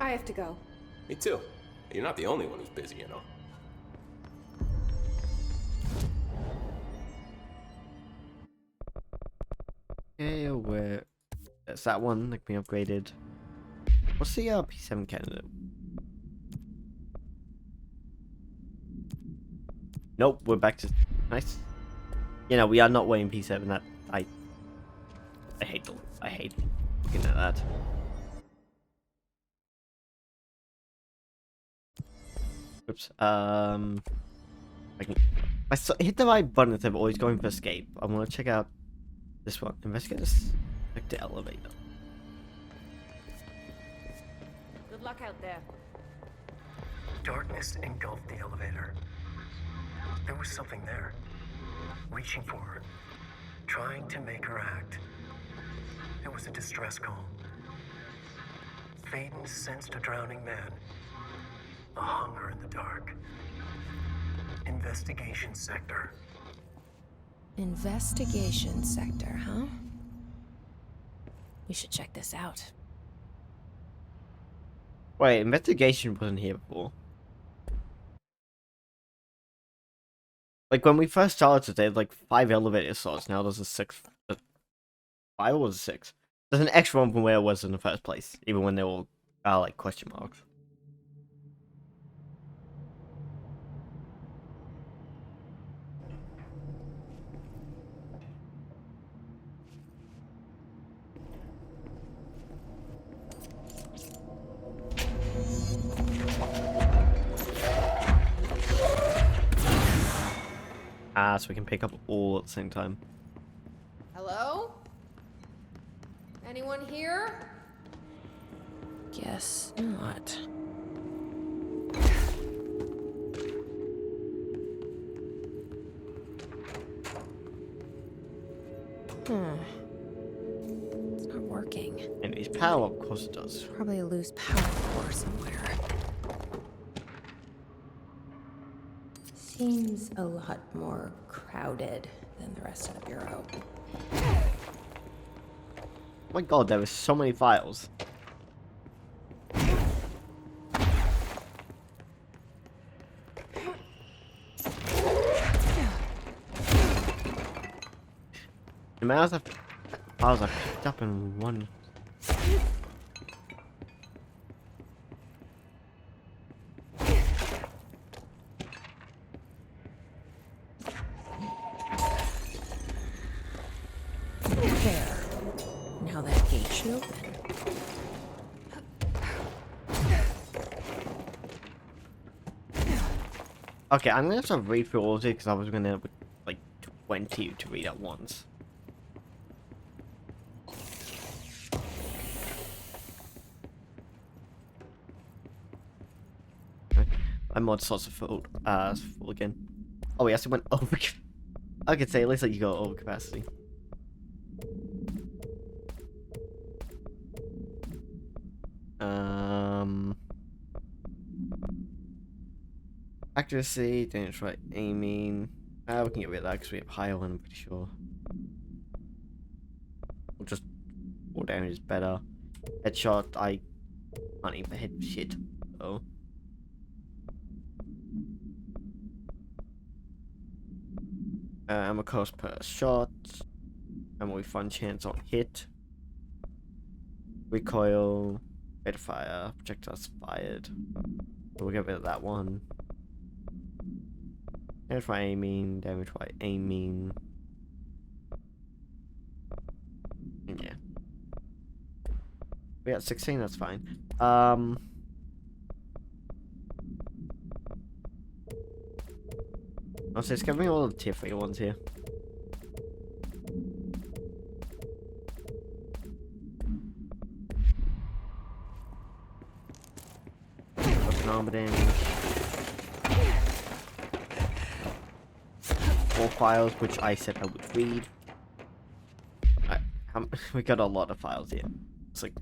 I have to go. Me too. You're not the only one who's busy, you know. Okay, where... That's that one, like, being upgraded. What's the P7 candidate? Nope, we're back to... Nice. You know, we are not weighing P7. That... I hate looking at that. Oops. Hit the right button instead of always going for escape. I want to check out this one. Investigate this. Check the elevator. Good luck out there. Darkness engulfed the elevator. There was something there, reaching for her, trying to make her act. It was a distress call. Faden sensed a drowning man, a hunger in the dark. Investigation sector. Investigation sector, huh? We should check this out. Wait, investigation wasn't here before. Like, when we first started, they had like 5 elevator slots. Now there's a 6th. 5 or 6? There's an extra one from where it was in the first place, even when they were like question marks. So we can pick up all at the same time. Hello? Anyone here? Guess not. It's not working. And its power, of course it does. Probably a loose power core somewhere. Seems a lot more crowded than the rest of the bureau. Oh my god, there were so many files. The amount of files I picked up in one. There. Now that gate should open. Okay, I'm gonna have to read through all of it because I was gonna end up with like 20 to read at once. My mod slots are full again. Oh, we actually went over. I could say at least like you go over capacity. Accuracy, damage right aiming. We can get rid of that because we have higher one, I'm pretty sure. Or just more damage is better. Headshot, I can't even hit shit. Oh. Ammo cost per shot. Ammo refund chance on hit. Recoil. Rate of fire. Projectiles fired. So we'll get rid of that one. Damage by aiming. Damage by aiming. Yeah. We got 16, that's fine. Oh, so it's giving me all the tier 3 ones here. Weapon armor damage. 4 files, which I said I would read. We got a lot of files here. It's like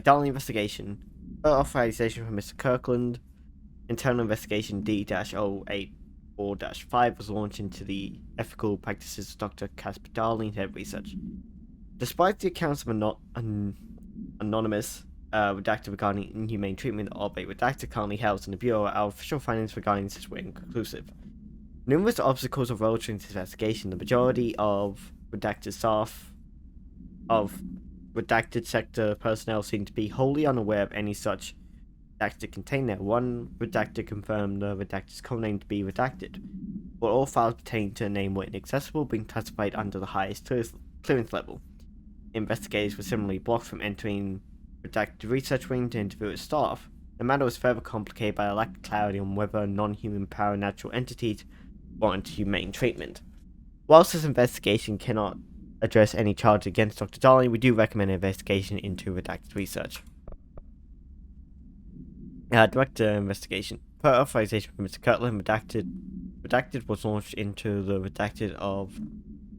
Darling Investigation. Authorization from Mr. Kirkland. Internal Investigation D-084-5 was launched into the ethical practices of Dr. Casper Darling Head Research. Despite the accounts of anonymous redacted regarding inhumane treatment of a redacted currently housed in the Bureau. Our official findings regarding this were inconclusive. Numerous obstacles arose during this investigation. The majority of redacted staff of redacted sector personnel seemed to be wholly unaware of any such redacted container. One redacted confirmed the redacted's codename to be redacted, but all files pertaining to the name were inaccessible, being classified under the highest clearance level. Investigators were similarly blocked from entering redacted research wing to interview its staff. The matter was further complicated by a lack of clarity on whether non-human paranatural entities warrant humane treatment. Whilst this investigation cannot address any charge against Dr. Darling, we do recommend an investigation into redacted research. Director investigation. Per authorization from Mr. Kirtland, Redacted was launched into the Redacted of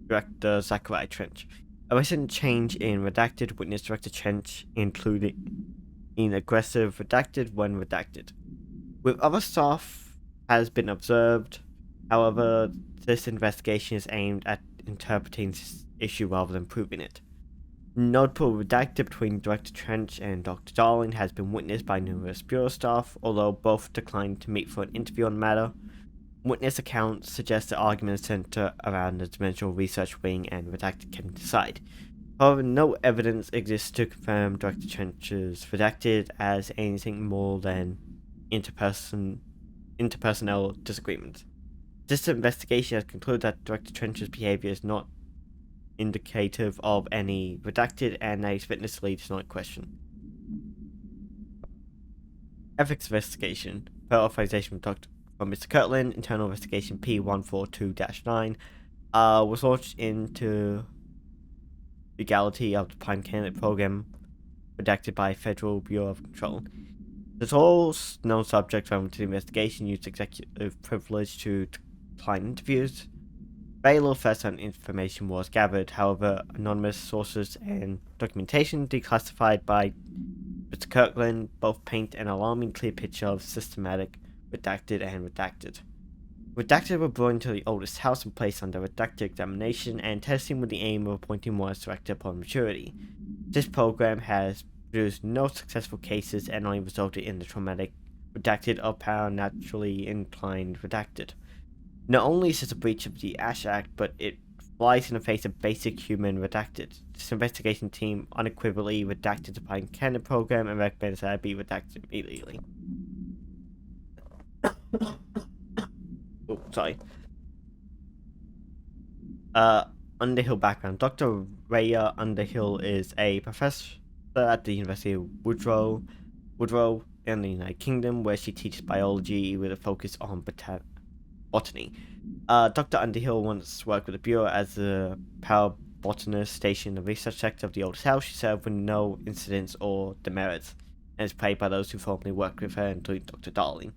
Director Zachariah Trench. A recent change in Redacted witnessed Director Trench including aggressive Redacted when redacted. With other staff has been observed, however, this investigation is aimed at interpreting this issue rather than proving it. Notable Redacted between Director Trench and Dr. Darling has been witnessed by numerous Bureau staff, although both declined to meet for an interview on the matter. Witness accounts suggest the arguments center around the Dimensional Research Wing and Redacted can decide. However, no evidence exists to confirm Director Trench's Redacted as anything more than interpersonal disagreements. This investigation has concluded that Director Trench's behavior is not indicative of any Redacted and that his fitness to lead is not in question. Ethics investigation. Per authorization from Mr. Kirtland, internal investigation P142-9 was launched into legality of the Prime Candidate Program redacted by Federal Bureau of Control. The sole known subject relevant to the investigation used executive privilege to decline interviews. Very little first-hand information was gathered, however, anonymous sources and documentation declassified by Mr. Kirkland both paint an alarming clear picture of systematic redacted and redacted. Redacted were brought into the oldest house and placed under redacted examination and testing with the aim of appointing one as director upon maturity. This program has produced no successful cases and only resulted in the traumatic redacted of paranaturally inclined redacted. Not only is this a breach of the Ash Act, but it flies in the face of basic human redacted. This investigation team unequivocally redacted the Pine Cannon program and recommends that it be redacted immediately. Oh, sorry. Underhill background. Dr. Rhea Underhill is a professor at the University of Woodrow in the United Kingdom, where she teaches biology with a focus on botany. Dr. Underhill once worked with the Bureau as a parabotanist stationed in the research sector of the oldest house. She served with no incidents or demerits, and is praised by those who formerly worked with her, including Dr. Darling.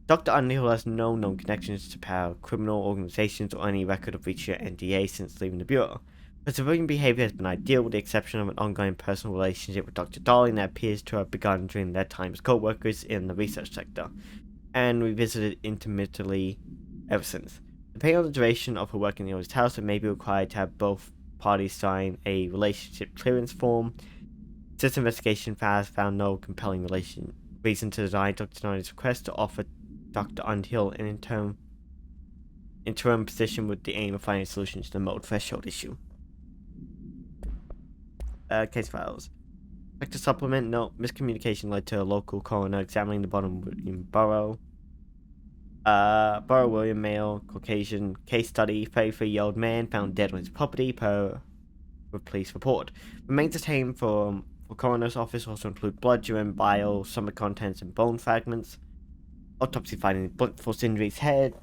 Dr. Underhill has no known connections to para-criminal organizations or any record of breaching her NDA since leaving the Bureau. Her civilian behavior has been ideal, with the exception of an ongoing personal relationship with Dr. Darling that appears to have begun during their time as co-workers in the research sector, and revisited intermittently ever since. Depending on the duration of her work in the oldest house, it may be required to have both parties sign a relationship clearance form. This investigation has found no compelling reason to deny Dr. Darling's request to offer Dr. Underhill an interim position with the aim of finding a solution to the mode threshold issue. Case files. Like to supplement, note, miscommunication led to a local coroner examining the bottom William Burrow. William, male, Caucasian, case study, 33-year-old man found dead on his property per police report. Remains detained for coroner's office also include blood, urine, bile, stomach contents, and bone fragments. Autopsy finding blunt force injuries, head,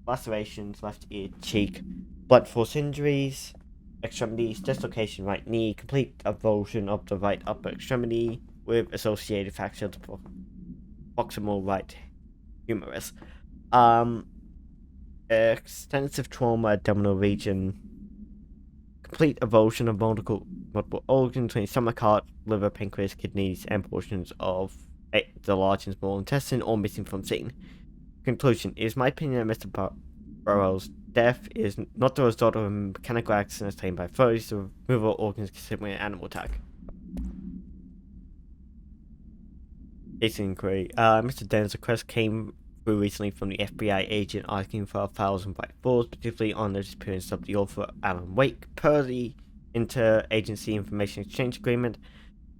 lacerations, left ear, cheek, blunt force injuries, extremities, dislocation right knee, complete avulsion of the right upper extremity with associated fracture of the proximal right humerus. Extensive trauma abdominal region, complete avulsion of multiple organs, including stomach, heart, liver, pancreas, kidneys, and portions of the large and small intestine, all missing from scene. Conclusion: it is my opinion that Mr. Burrow's death is not the result of a mechanical accident sustained by authorities. The removal of organs considered an animal attack. Jason inquiry. Mr. Dennis, a request came through recently from the FBI agent asking for 1,000 by force, particularly on the disappearance of the author Alan Wake. Per the Interagency Information Exchange Agreement,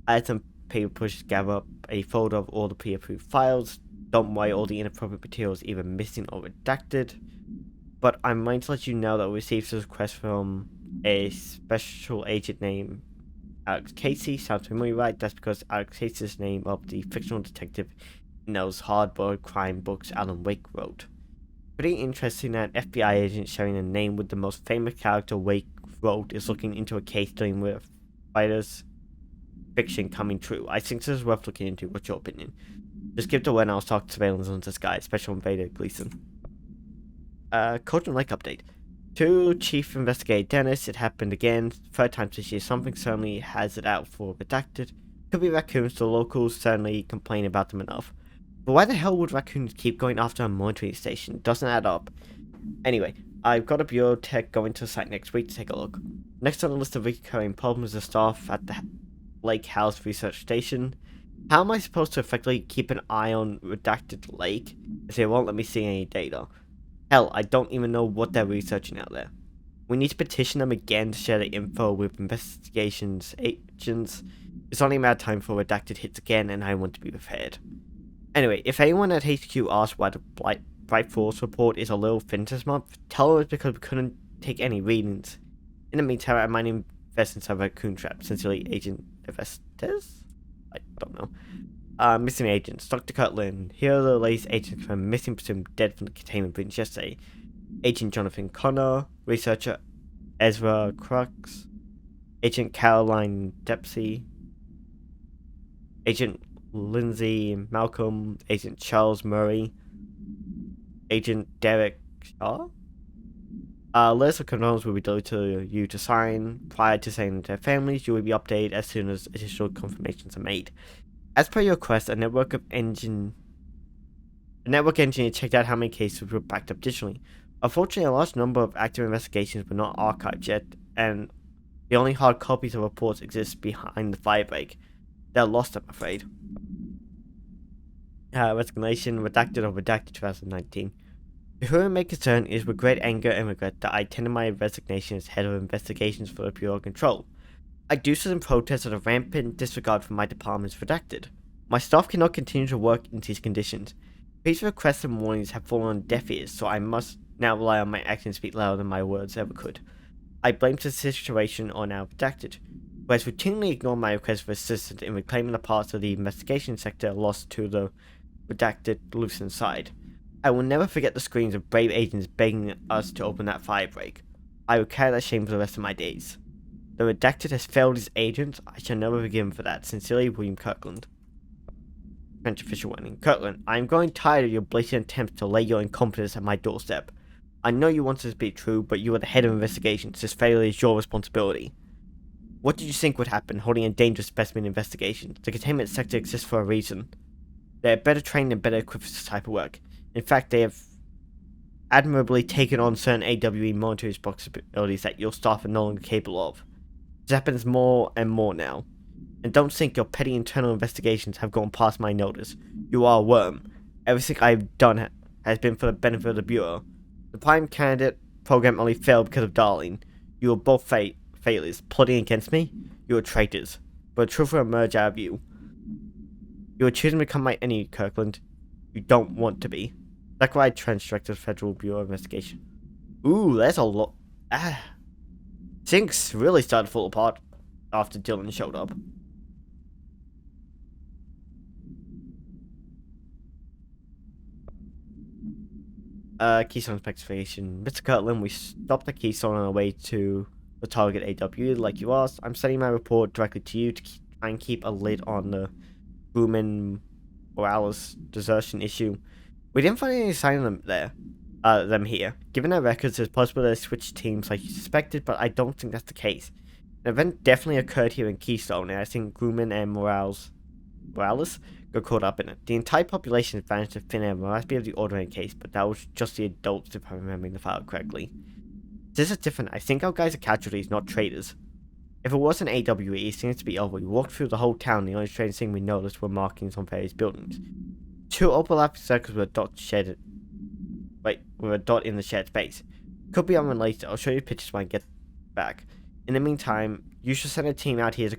I had some paper pushes to gather up a folder of all the pre-approved files. Don't worry, all the inappropriate materials either missing or redacted. But I'm going to let you know that we received this request from a special agent named Alex Casey. Sounds familiar, right? That's because Alex Casey is the name of the fictional detective in those hard-boiled crime books Alan Wake wrote. Pretty interesting that an FBI agent sharing a name with the most famous character Wake wrote is looking into a case dealing with writers' fiction coming true. I think this is worth looking into. What's your opinion? Just give the when I was talking surveillance on this guy, Special Invader Gleason. Cauldron Lake update. To Chief Investigator Dennis, it happened again, third time this year. Something certainly has it out for redacted. Could be raccoons, the locals certainly complain about them enough. But why the hell would raccoons keep going after a monitoring station? Doesn't add up. Anyway, I've got a bureau tech going to the site next week to take a look. Next on the list of recurring problems is staff at the Lake House Research Station. How am I supposed to effectively keep an eye on redacted lake if they won't let me see any data? Hell, I don't even know what they're researching out there. We need to petition them again to share the info with investigations agents. It's only a matter of time for redacted hits again, and I want to be prepared. Anyway, if anyone at HQ asks why the Bright Force report is a little thin this month, tell them it's because we couldn't take any readings. In the meantime, I might invest in some raccoon traps. Sincerely, Agent Evestes? I don't know. Missing agents. Dr. Kirtland. Here are the latest agents from missing, presumed dead from the containment breach yesterday. Agent Jonathan Connor, researcher Ezra Crux, Agent Caroline Dempsey, Agent Lindsay Malcolm, Agent Charles Murray, Agent Derek Shaw. Letters of condolence will be delivered to you to sign. Prior to sending to their families, you will be updated as soon as additional confirmations are made. As per your request, a network engineer checked out how many cases were backed up digitally. Unfortunately, a large number of active investigations were not archived yet, and the only hard copies of reports exist behind the firebreak. They're lost, I'm afraid. Resignation, redacted or redacted 2019. To whom it may concern, it is with great anger and regret that I tendered my resignation as head of investigations for the Bureau of Control. I do so in protest of the rampant disregard for my department's redacted. My staff cannot continue to work in these conditions. These requests and warnings have fallen on deaf ears, so I must now rely on my actions to speak louder than my words ever could. I blame the situation on our redacted, who has routinely ignored my request for assistance in reclaiming the parts of the investigation sector lost to the redacted loose inside. I will never forget the screams of brave agents begging us to open that firebreak. I will carry that shame for the rest of my days. The redacted has failed his agents. I shall never forgive him for that. Sincerely, William Kirkland. French official warning. Kirkland, I am growing tired of your blatant attempts to lay your incompetence at my doorstep. I know you want this to be true, but you are the head of investigations. This failure is your responsibility. What did you think would happen holding a dangerous specimen investigation? The containment sector exists for a reason. They are better trained and better equipped for this type of work. In fact, they have admirably taken on certain AWE monitoring responsibilities that your staff are no longer capable of. This happens more and more now. And don't think your petty internal investigations have gone past my notice. You are a worm. Everything I have done has been for the benefit of the Bureau. The Prime Candidate program only failed because of Darling. You are both failures. Plotting against me? You are traitors. But the truth will emerge out of you. You are choosing to become my enemy, Kirkland. You don't want to be. Zachariah Trench, Director of Federal Bureau of Investigation. Ooh, that's a lot. Things really started to fall apart after Dylan showed up. Keystone specification. Mr. Kirtland, we stopped the Keystone on our way to the target AW like you asked. I'm sending my report directly to you to try and keep a lid on the Rumen Morales desertion issue. We didn't find any sign of them here. Given their records, it's possible they switched teams like you suspected, but I don't think that's the case. An event definitely occurred here in Keystone, and I think Rumen and Morales got caught up in it. The entire population has vanished to thin air. It must be of the ordinary case, but that was just the adults if I'm remembering the file correctly. This is different. I think our guys are casualties, not traitors. If it was an AWE, it seems to be over. We walked through the whole town, the only strange thing we noticed were markings on various buildings. 2 overlapping circles with a dot with a dot in the shared space. Could be unrelated. I'll show you pictures when I get back. In the meantime, you should send a team out here to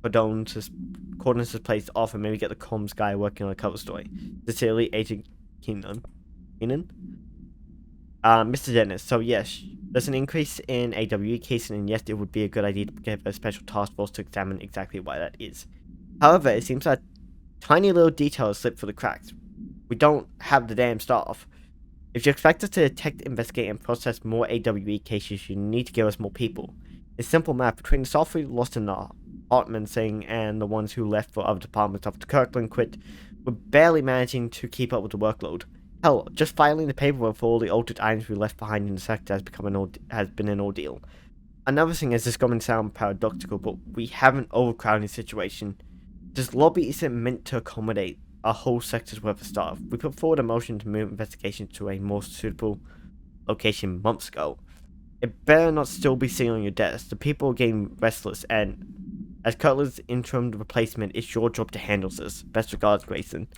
cordon this place off and maybe get the comms guy working on a cover story. Sincerely, Agent Keenan. Mr. Dennis, so yes, there's an increase in AWE cases, and yes, it would be a good idea to get a special task force to examine exactly why that is. However, it seems that tiny little details slip through the cracks. We don't have the damn staff. If you expect us to detect, investigate, and process more AWE cases, you need to give us more people. It's simple math. Between the staff we lost in the Hartman thing and the ones who left for other departments after Kirkland quit, we're barely managing to keep up with the workload. Hell, just filing the paperwork for all the altered items we left behind in the sector has been an ordeal. Another thing is, this going to sound paradoxical, but we have an overcrowding situation. This lobby isn't meant to accommodate a whole sector's worth of staff. We put forward a motion to move investigations to a more suitable location months ago. It better not still be sitting on your desk. The people are getting restless, and as Cutler's interim replacement, it's your job to handle this. Best regards, Grayson.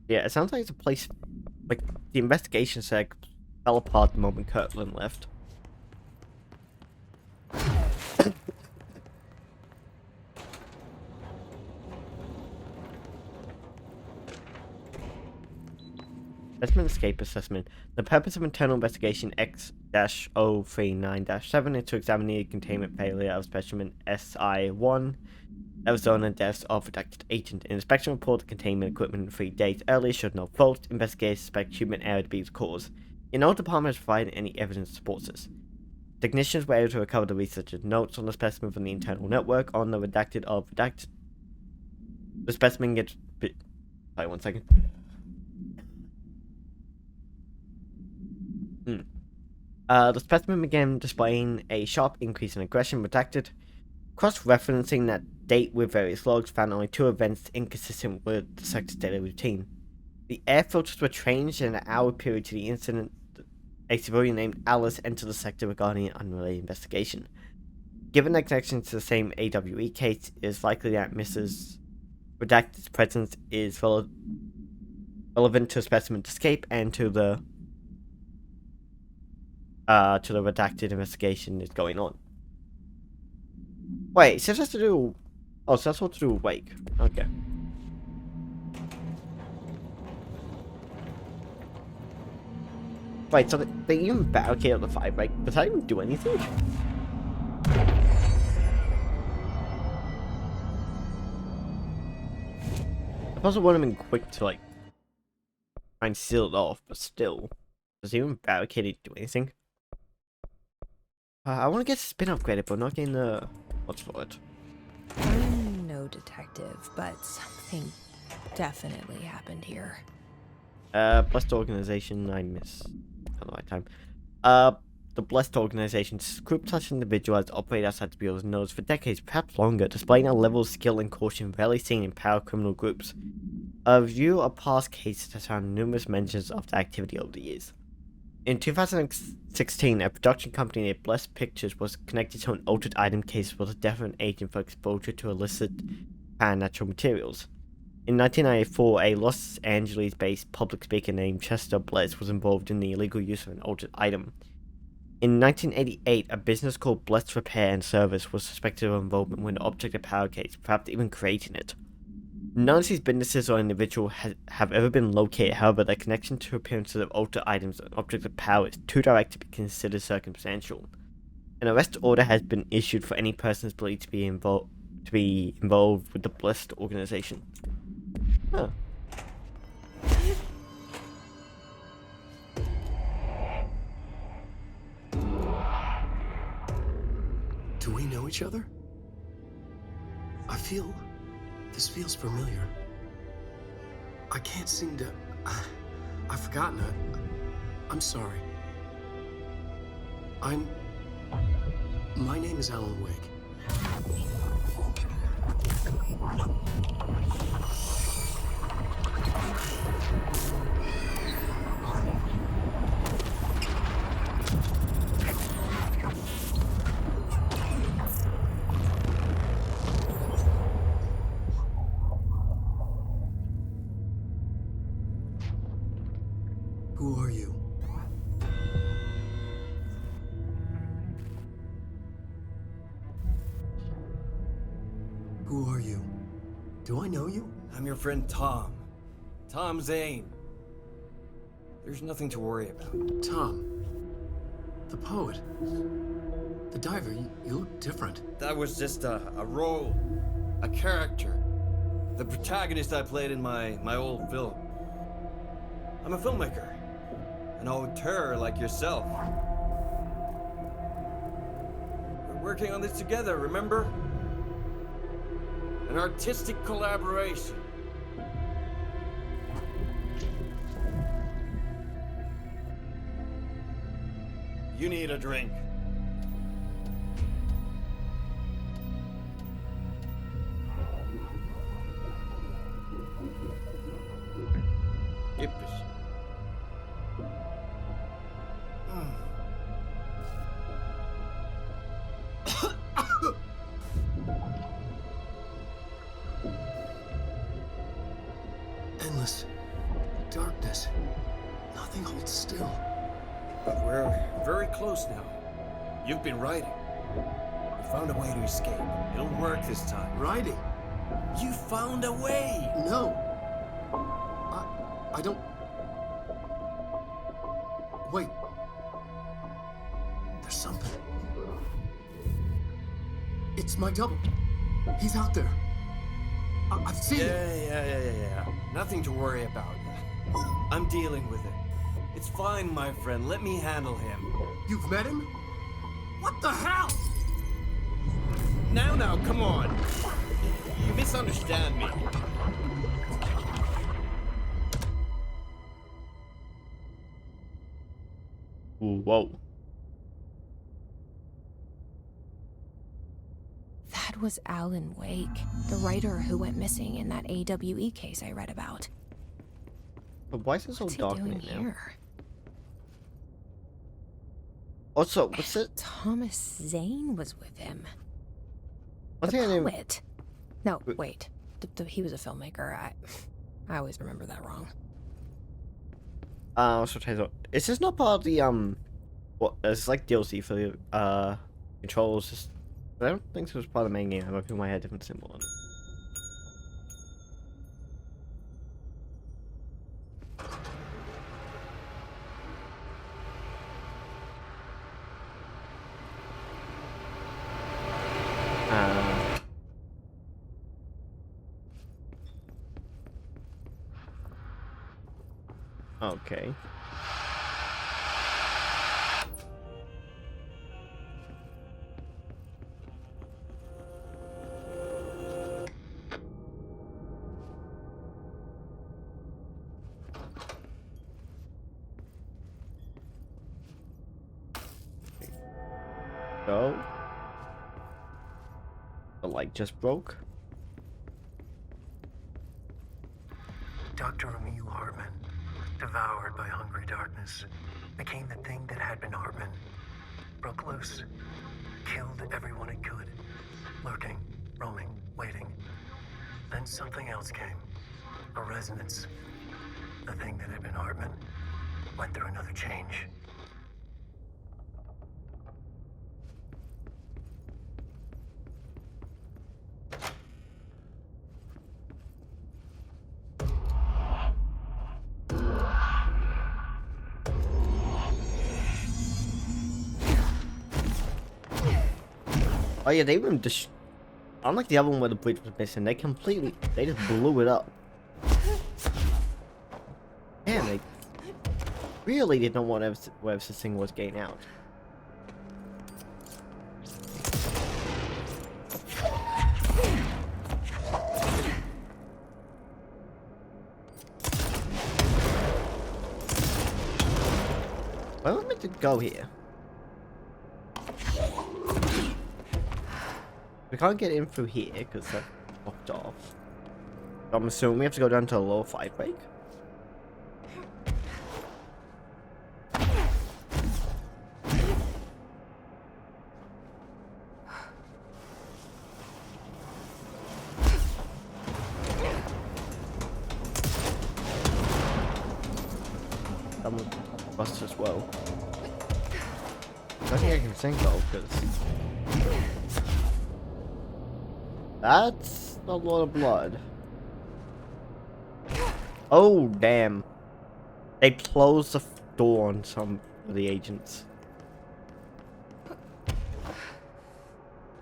Yeah, it sounds like it's a place, like, the investigation seg fell apart the moment Kirkland left. Specimen Escape Assessment. The purpose of internal investigation X-039-7 is to examine the containment failure of specimen SI-1, Arizona deaths of redacted agent. An inspection report of containment equipment 3 days earlier showed no fault. Investigators suspect human error to be the cause. No department has provided any evidence to support this. Technicians were able to recover the researcher's notes on the specimen from the internal network on the redacted of redacted. The specimen gets... Sorry, 1 second. The specimen began displaying a sharp increase in aggression, redacted. Cross-referencing that date with various logs found only 2 events inconsistent with the sector's daily routine. The air filters were changed in an hour period to the incident. A civilian named Alice entered the sector regarding an unrelated investigation. Given the connection to the same AWE case, it is likely that Mrs. Redacted's presence is relevant to specimen's escape and to the redacted investigation is going on. Wait, so that's to do... Oh, so that's what to do with Wake. Okay. Wait, so they even barricaded the fight, right? Does that even do anything? I suppose it would have been quick to, like, try and seal it off, but still. Does even barricade do anything? I want to get spin upgraded, but not getting the... What's for it? I'm no detective, but something definitely happened here. Blessed Organization, I miss... Not the right time. The Blessed Organization, group such individuals operate outside the Bureau's nose for decades, perhaps longer, displaying a level of skill and caution rarely seen in power criminal groups. A review of past cases has found numerous mentions of the activity over the years. In 2016, a production company named Blessed Pictures was connected to an altered item case with a definite agent for exposure to illicit and natural materials. In 1994, a Los Angeles-based public speaker named Chester Bless was involved in the illegal use of an altered item. In 1988, a business called Bless Repair and Service was suspected of involvement with an object of power case, perhaps even creating it. None of these businesses or individuals have ever been located. However, their connection to appearances of altered items and objects of power is too direct to be considered circumstantial. An arrest order has been issued for any persons believed to be involved with the Blessed Organization. Huh. Do we know each other? This feels familiar. I can't seem to... I've forgotten it. I'm sorry. My name is Alan Wake. Who are you? Do I know you? I'm your friend Tom. Tom Zane. There's nothing to worry about. Tom. The poet. The diver. You look different. That was just a role. A character. The protagonist I played in my old film. I'm a filmmaker. An auteur like yourself. We're working on this together, remember? An artistic collaboration. You need a drink. Yippish. Endless darkness. Nothing holds still. But we're very close now. You've been writing. You found a way to escape. It'll work this time. Riding. You found a way! No. I don't. Wait. There's something. It's my double. He's out there. I've seen it. Yeah. Nothing to worry about. I'm dealing with it. It's fine, my friend. Let me handle him. You've met him? What the hell? Now, come on. You misunderstand me. Whoa. That was Alan Wake, the writer who went missing in that AWE case I read about. But why is it so What's he dark doing in here now? here? Also, what's it? Thomas Zane was with him. One The thing I didn't. poet. No, wait. He was a filmmaker. I always remember that wrong. Is this not part of the what? It's like DLC for the controls. I don't think this was part of the main game. I'm hoping I had a different symbol on it. Okay. So, the light just broke. Dr. Emil Hartman, devoured by hungry darkness, became the thing that had been Hartman. Broke loose, killed everyone it could, lurking, roaming, waiting. Then something else came, a resonance. The thing that had been Hartman went through another change. Oh yeah, they even just unlike the other one where the bridge was missing, they just blew it up. Damn, they really did not want whatever this thing was getting out. Where am I meant to go here? We can't get in through here because that's blocked off. So I'm assuming we have to go down to a lower fight break. Someone bust as well. I don't think I can think of because That's a lot of blood. Oh, damn. They closed the door on some of the agents.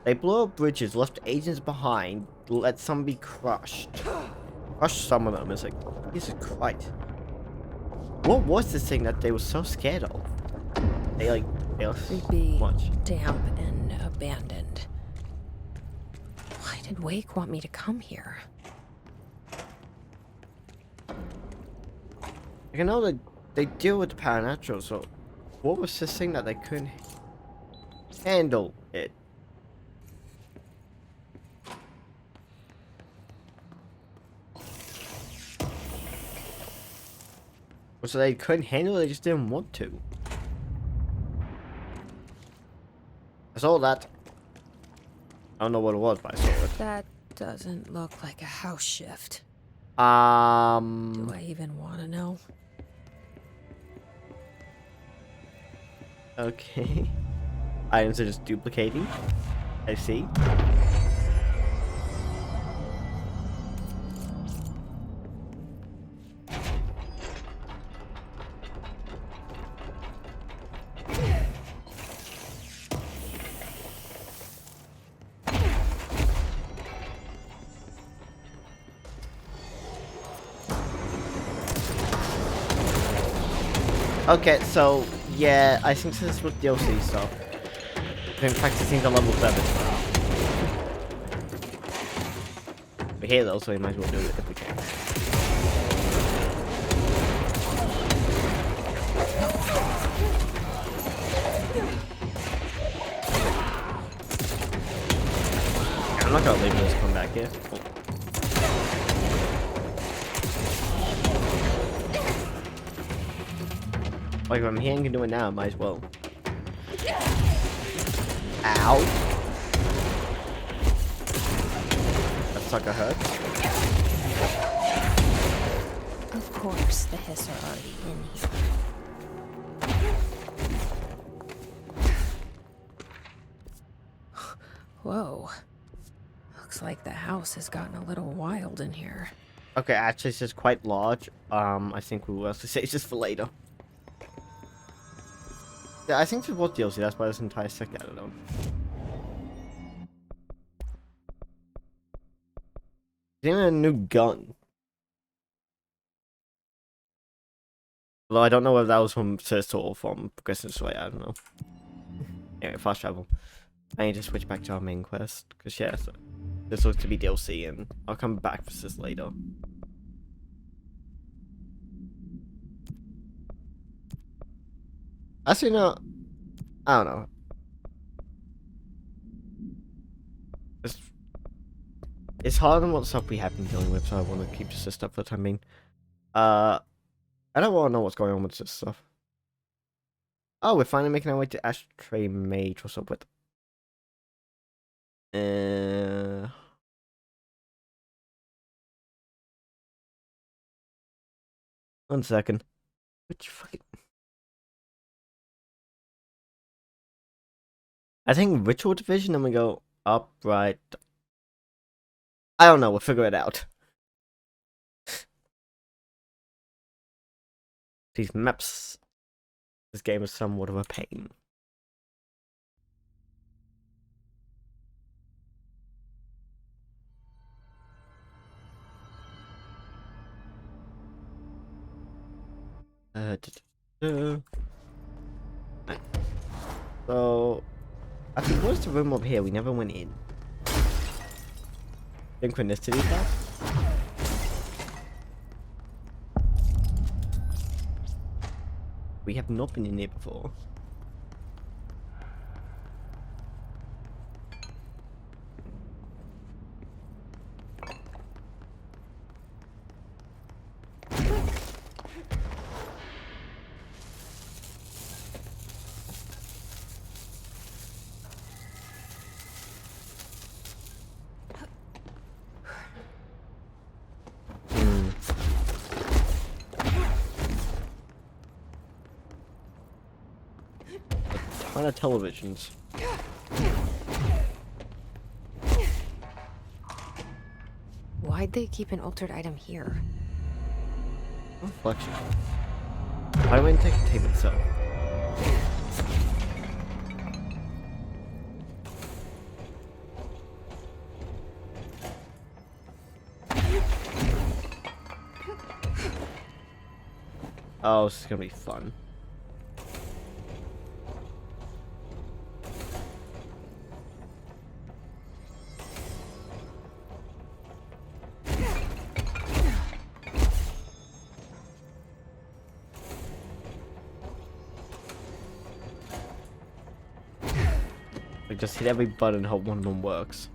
They blew up bridges, left agents behind, let some be crushed. Crushed some of them. It's like, Jesus Christ. What was this thing that they were so scared of? They like, Creepy, much. damp, and abandoned. Why did Wake want me to come here? I know that they deal with the supernatural, so what was this thing that they couldn't handle it? So they couldn't handle it, they just didn't want to. I saw that. I don't know what it was, but I saw it. That doesn't look like a house shift. Do Do I even want to know? Okay. Items are just duplicating. I see. Okay, so yeah, I think this is with DLC stuff. In fact, it seems a level 7. We're here though, so we might as well do it if we can. I'm not gonna leave this come back here. Oh. Like, if I'm here and can do it now, I might as well. Ow! That sucker hurts. Of course, the hiss are already in here. Whoa. Looks like the house has gotten a little wild in here. Okay, actually, it's just quite large. I think we will have to save this for later. Yeah, I think this was DLC, that's why this entire set added on. Even a new gun. Although I don't know whether that was from Sister or from Progressive Sway, I don't know. Anyway, fast travel. I need to switch back to our main quest, because yeah, so this looks to be DLC, and I'll come back for this later. Actually, no. I don't know. It's hard on what stuff we have been dealing with, so I want to keep this stuff for the time being. I don't want to know what's going on with this stuff. Oh, we're finally making our way to Ashtray Mage. What's up with? 1 second. Which fucking... I think Ritual Division, then we go up, right. I don't know, we'll figure it out. These maps... This game is somewhat of a pain. So... I think what's the room up here? We never went in. Synchronicity stuff? We have not been in here before. Ton of televisions. Why'd they keep an altered item here? Reflection. Why don't we take the tape itself? Oh, this is gonna be fun. We just hit every button and hope one of them works.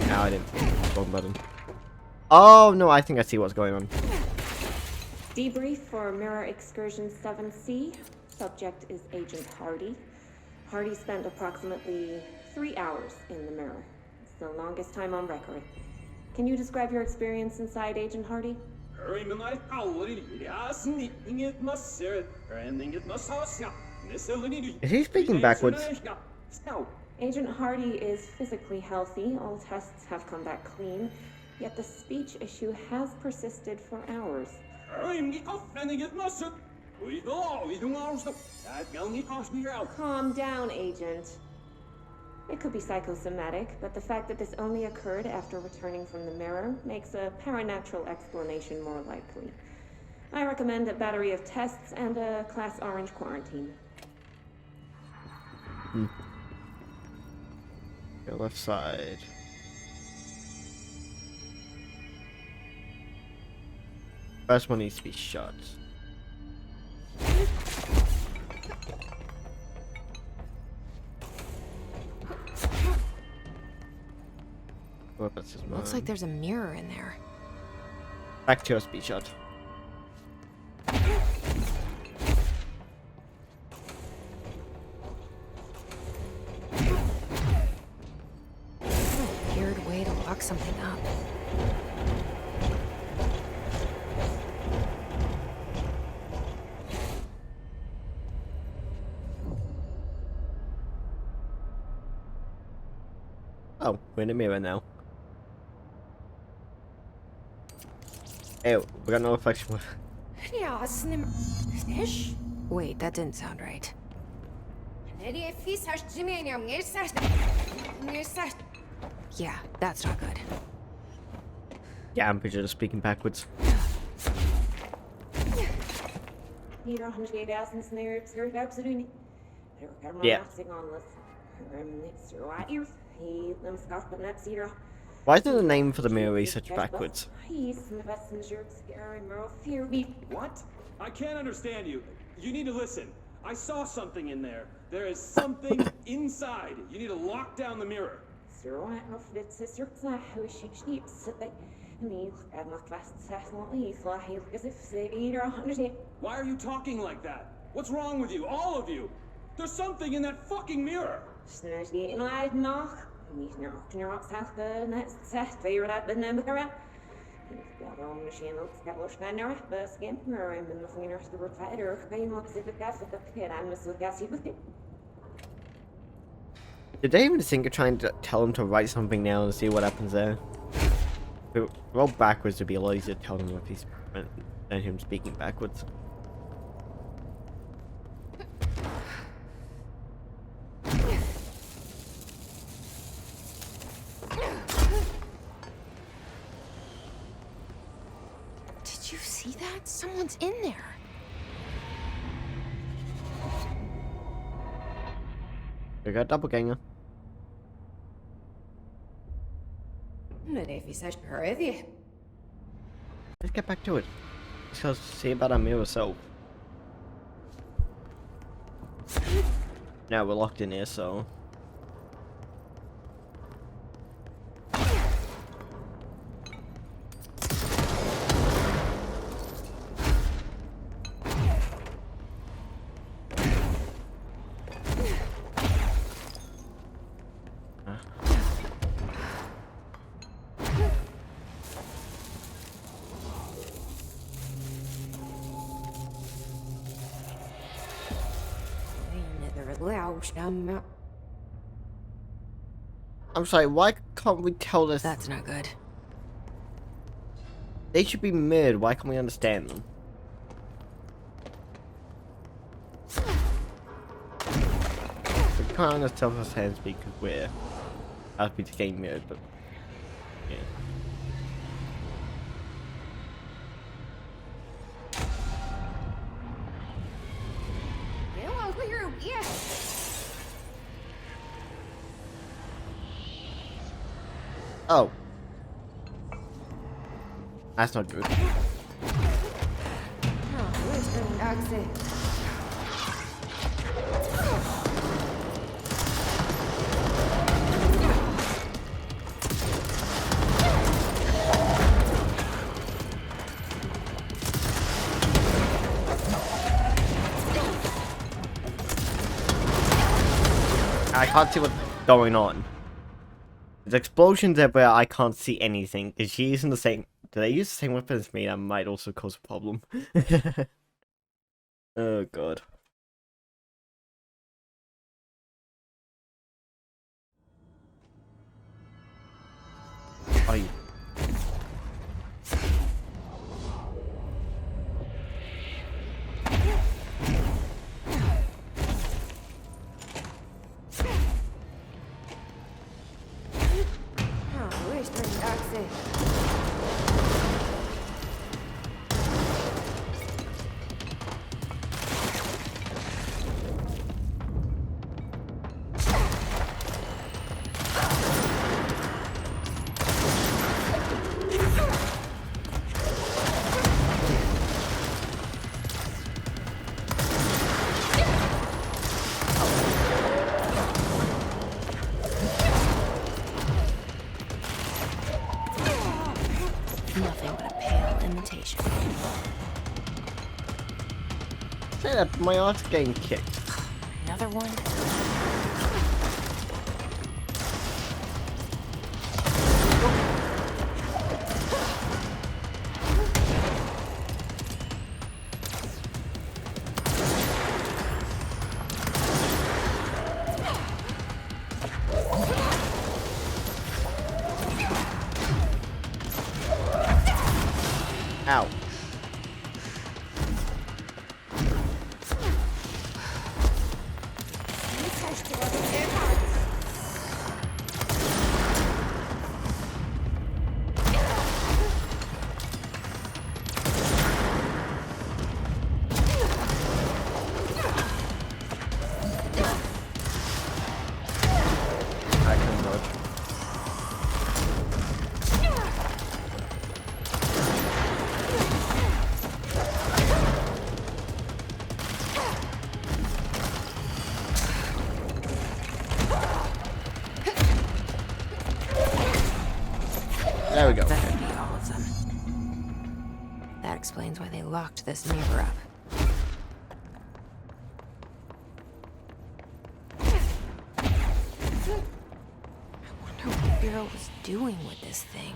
No, I didn't. Wrong button. Oh no, I think I see what's going on. Debrief for Mirror Excursion 7C. Subject is Agent Hardy. Hardy spent approximately 3 hours in the mirror. It's the longest time on record. Can you describe your experience inside, Agent Hardy? Is he speaking backwards? Agent Hardy is physically healthy. All tests have come back clean. Yet the speech issue has persisted for hours. Calm down, Agent. It could be psychosomatic, but the fact that this only occurred after returning from the mirror makes a paranatural explanation more likely. I recommend a battery of tests and a Class Orange quarantine. Go left side. First one needs to be shot. Oh, that's his Looks like there's a mirror in there. Back to your speed shot. What a weird way to lock something up. Oh, we're in a mirror now. Ew, we got no reflection. Yeah, wait, that didn't sound right. Yeah, that's not good. Yeah, I'm pretty sure speaking backwards. Yeah. Why is the name for the mirror research backwards? What? I can't understand you. You need to listen. I saw something in there. There is something inside. You need to lock down the mirror. Why are you talking like that? What's wrong with you? All of you? There's something in that fucking mirror. Did they even think of trying to tell him to write something down and see what happens there? If it rolled backwards to be a lot easier to tell him if he's than him speaking backwards. Did you see that? Someone's in there. We got doppelganger. Let's get back to it. Let's go see about our mirror self. Now we're locked in here, so. I'm sorry, why can't we tell this? That's not good. They should be mirrored, why can't we understand them? We can't understand us hands because we're as we getting mirrored, but yeah. Yeah. Oh. That's not good. I can't see what's going on. There's explosions everywhere, I can't see anything. Is she using the same... Do they use the same weapon as me? That might also cause a problem. Oh god. Are you... Nothing but a pale imitation. Say that, my art's getting kicked. Another one? Ow. I can dodge. There we go. Better be all of them. That explains why they locked this mirror up. I wonder what Bureau was doing with this thing.